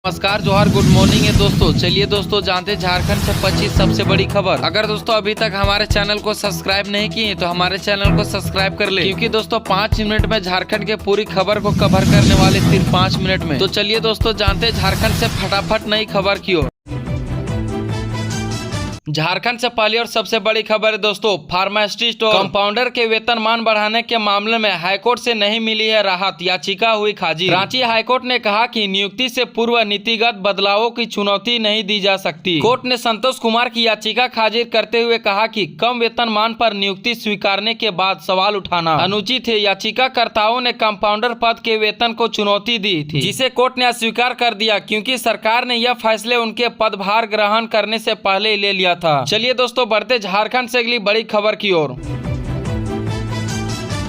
नमस्कार, जोहार, good morning है दोस्तों। चलिए दोस्तों जानते झारखंड से 25 सबसे बड़ी खबर। अगर दोस्तों अभी तक हमारे चैनल को सब्सक्राइब नहीं किए तो हमारे चैनल को सब्सक्राइब कर ले, क्योंकि दोस्तों 5 मिनट में झारखंड के पूरी खबर को कवर करने वाले सिर्फ 5 मिनट में। तो चलिए दोस्तों जानते झारखंड से फटाफट नई खबर की ओर। झारखंड से पहली और सबसे बड़ी खबर है दोस्तों, फार्मासिस्ट और कंपाउंडर के वेतनमान बढ़ाने के मामले में हाईकोर्ट से नहीं मिली है राहत, याचिका हुई खारिज। रांची हाईकोर्ट ने कहा कि नियुक्ति से पूर्व नीतिगत बदलावों की चुनौती नहीं दी जा सकती। कोर्ट ने संतोष कुमार की याचिका खारिज करते हुए कहा कि कम वेतनमान पर नियुक्ति स्वीकारने के बाद सवाल उठाना अनुचित है। याचिकाकर्ताओं ने कंपाउंडर पद के वेतन को चुनौती दी थी, जिसे कोर्ट ने अस्वीकार कर दिया, क्योंकि सरकार ने यह फैसले उनके पदभार ग्रहण करने से पहले ले लिया था। चलिए दोस्तों बढ़ते झारखंड से अगली बड़ी खबर की ओर।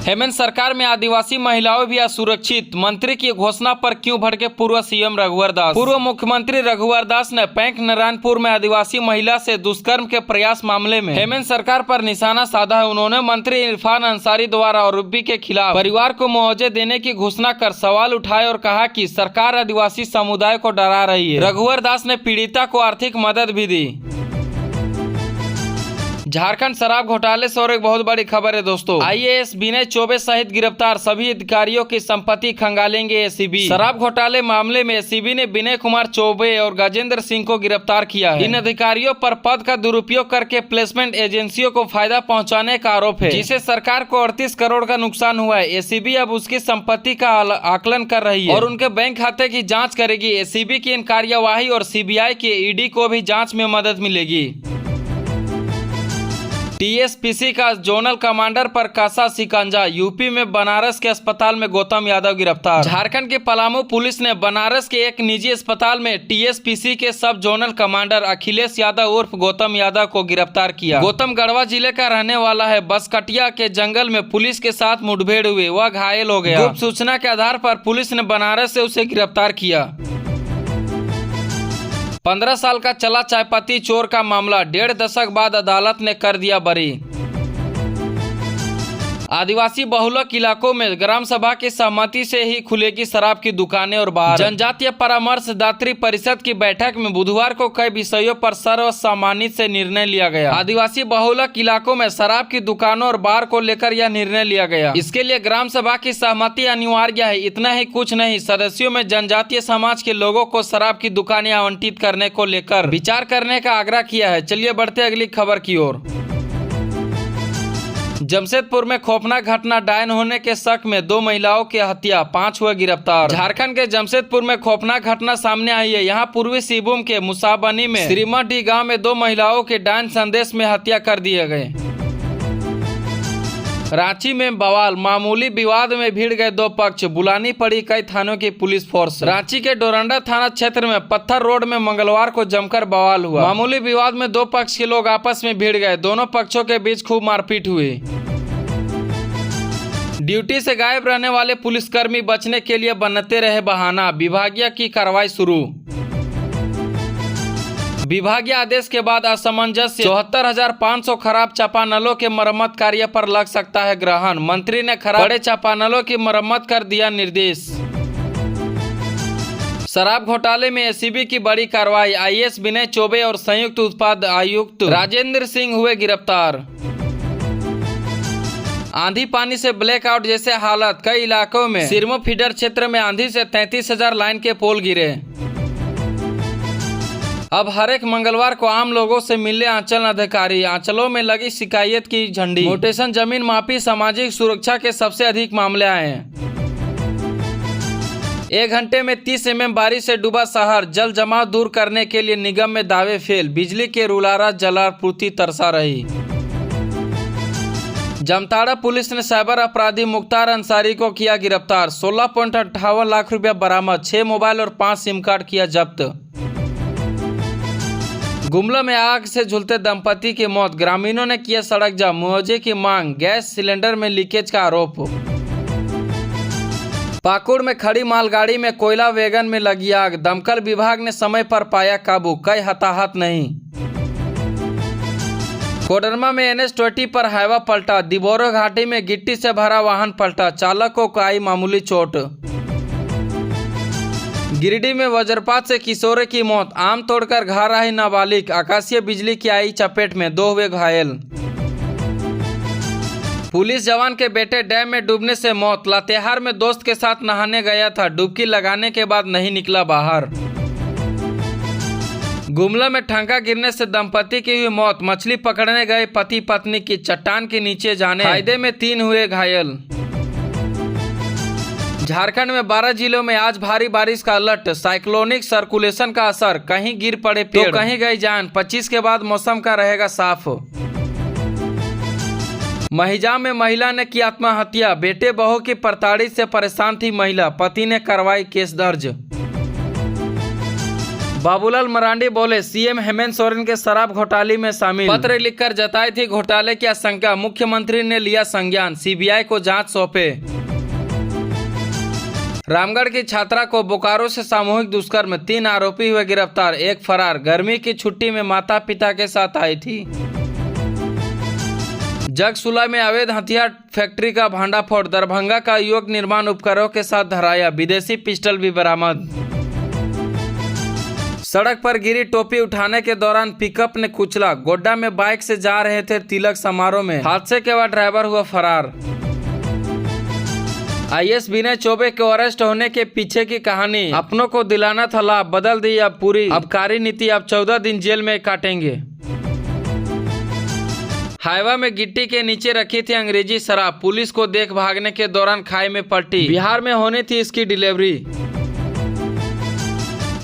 हेमंत सरकार में आदिवासी महिलाओं भी असुरक्षित, मंत्री की घोषणा पर क्यों भड़के पूर्व सीएम रघुवर दास। पूर्व मुख्यमंत्री रघुवर दास ने पैंक नारायणपुर में आदिवासी महिला से दुष्कर्म के प्रयास मामले में हेमंत सरकार पर निशाना साधा है। उन्होंने मंत्री इरफान अंसारी द्वारा आरोपी के खिलाफ परिवार को मुआवजे देने की घोषणा कर सवाल उठाए और कहा कि सरकार आदिवासी समुदाय को डरा रही है। रघुवर दास ने पीड़िता को आर्थिक मदद भी दी। झारखंड शराब घोटाले से और एक बहुत बड़ी खबर है दोस्तों, आईएएस विनय चौबे सहित गिरफ्तार सभी अधिकारियों की संपत्ति खंगालेंगे एसीबी। शराब घोटाले मामले में एसीबी ने विनय कुमार चौबे और गजेंद्र सिंह को गिरफ्तार किया है। इन अधिकारियों पर पद का दुरुपयोग करके प्लेसमेंट एजेंसियों को फायदा पहुंचाने का आरोप है, जिससे सरकार को 38 करोड़ का नुकसान हुआ है। एसीबी अब उसकी संपत्ति का आकलन कर रही है और उनके बैंक खाते की जाँच करेगी। एसीबी की इन कार्यवाही और सीबीआई के ईडी को भी जाँच में मदद मिलेगी। टीएसपीसी का जोनल कमांडर पर कसा शिकंजा, यूपी में बनारस के अस्पताल में गौतम यादव गिरफ्तार। झारखंड के पलामू पुलिस ने बनारस के एक निजी अस्पताल में टीएसपीसी के सब जोनल कमांडर अखिलेश यादव उर्फ गौतम यादव को गिरफ्तार किया। गौतम गढ़वा जिले का रहने वाला है। बसकटिया के जंगल में पुलिस के साथ मुठभेड़ हुई, वह घायल हो गया। गुप्त सूचना के आधार पर पुलिस ने बनारस से उसे गिरफ्तार किया। 15 साल का चला चायपत्ती चोर का मामला, 1.5 दशक बाद अदालत ने कर दिया बरी। आदिवासी बहुलक इलाकों में ग्राम सभा की सहमति से ही खुलेगी शराब की दुकानें और बार। जनजातीय परामर्शदात्री परिषद की बैठक में बुधवार को कई विषयों पर सर्वसम्मति से निर्णय लिया गया। आदिवासी बहुलक इलाकों में शराब की दुकानों और बार को लेकर यह निर्णय लिया गया। इसके लिए ग्राम सभा की सहमति अनिवार्य है। इतना ही कुछ नहीं, सदस्यों में जनजातीय समाज के लोगों को शराब की दुकानें आवंटित करने को लेकर विचार करने का आग्रह किया है। चलिए बढ़ते अगली खबर की ओर। जमशेदपुर में खौफनाक घटना, डायन होने के शक में 2 महिलाओं की हत्या, 5 हुए गिरफ्तार। झारखंड के जमशेदपुर में खौफनाक घटना सामने आई है। यहाँ पूर्वी सिंहभूम के मुसाबनी में श्रीमती गांव में 2 महिलाओं के डायन संदेश में हत्या कर दिए गए। रांची में बवाल, मामूली विवाद में भिड़ गए 2 पक्ष, बुलानी पड़ी कई थानों की पुलिस फोर्स। रांची के डोरंडा थाना क्षेत्र में पत्थर रोड में मंगलवार को जमकर बवाल हुआ। मामूली विवाद में 2 पक्ष के लोग आपस में भिड़ गए। दोनों पक्षों के बीच खूब मारपीट हुई। ड्यूटी से गायब रहने वाले पुलिसकर्मी बचने के लिए बनते रहे बहाना, विभागीय की कार्रवाई शुरू। विभागीय आदेश के बाद असमंजस्य, 74,500 खराब चापानलों के मरम्मत कार्य पर लग सकता है ग्रहण। मंत्री ने खराब बड़े चापानलों की मरम्मत कर दिया निर्देश। शराब घोटाले में एसीबी की बड़ी कार्रवाई, आईएएस विनय चौबे और संयुक्त उत्पाद आयुक्त राजेंद्र सिंह हुए गिरफ्तार। आंधी पानी से ब्लैकआउट जैसे हालत, कई इलाकों में सिरमो फीडर क्षेत्र में आंधी से 33,000 लाइन के पोल गिरे। अब हर एक मंगलवार को आम लोगों से मिले आंचल अधिकारी, आंचलों में लगी शिकायत की झंडी। म्यूटेशन, जमीन माफी, सामाजिक सुरक्षा के सबसे अधिक मामले आए हैं। 1 घंटे में 30 mm बारिश से डूबा शहर, जल जमाव दूर करने के लिए निगम में दावे फेल, बिजली के रुलारा जलापूर्ति तरसा रही। जामताड़ा पुलिस ने साइबर अपराधी मुख्तार अंसारी को किया गिरफ्तार, 16.58 लाख रुपया बरामद, 6 मोबाइल और 5 सिम कार्ड किया जब्त। गुमला में आग से झुलते दंपति की मौत, ग्रामीणों ने किया सड़क जाम, मुआवजे की मांग, गैस सिलेंडर में लीकेज का आरोप। पाकुड़ में खड़ी मालगाड़ी में कोयला वैगन में लगी आग, दमकल विभाग ने समय पर पाया काबू, कई हताहत नहीं। कोडरमा में NH-20 पर हाईवा पलटा, दिबोरो घाटी में गिट्टी से भरा वाहन पलटा, चालक को आई मामूली चोट। गिरिडीह में वज्रपात से किशोरे की मौत, आम तोड़कर घर आई नाबालिग, आकाशीय बिजली की आई चपेट में 2 हुए घायल। पुलिस जवान के बेटे डैम में डूबने से मौत, लातेहार में दोस्त के साथ नहाने गया था, डुबकी लगाने के बाद नहीं निकला बाहर। गुमला में ठंका गिरने से दंपति की हुई मौत, मछली पकड़ने गए पति पत्नी की चट्टान के नीचे जाने फायदे में 3 हुए घायल। झारखंड में 12 जिलों में आज भारी बारिश का अलर्ट, साइक्लोनिक सर्कुलेशन का असर, कहीं गिर पड़े पेड़ तो कहीं गई जान। 25 के बाद मौसम का रहेगा साफ। महिजाम में महिला ने की आत्महत्या, बेटे बहू की प्रताड़ित से परेशान थी महिला, पति ने करवाई केस दर्ज। बाबूलाल मरांडी बोले सीएम हेमंत सोरेन के शराब घोटाले में शामिल, पत्र लिखकर जताई थी घोटाले की आशंका, मुख्यमंत्री ने लिया संज्ञान, सीबीआई को जांच सौंपे। रामगढ़ की छात्रा को बोकारो से सामूहिक दुष्कर्म, 3 आरोपी हुए गिरफ्तार, 1 फरार, गर्मी की छुट्टी में माता पिता के साथ आई थी। जगसुला में अवैध हथियार फैक्ट्री का भांडाफोड़, दरभंगा का युवक निर्माण उपकरणों के साथ धराया, विदेशी पिस्टल भी बरामद। सड़क पर गिरी टोपी उठाने के दौरान पिकअप ने कुचला, गोड्डा में बाइक से जा रहे थे तिलक समारोह में, हादसे के बाद ड्राइवर हुआ फरार। आईएएस विनय चौबे के अरेस्ट होने के पीछे की कहानी, अपनों को दिलाना था लाभ, बदल दी अब पूरी आबकारी नीति, अब 14 दिन जेल में काटेंगे। हाईवा में गिट्टी के नीचे रखी थी अंग्रेजी शराब, पुलिस को देख भागने के दौरान खाई में पलटी, बिहार में होनी थी इसकी डिलीवरी।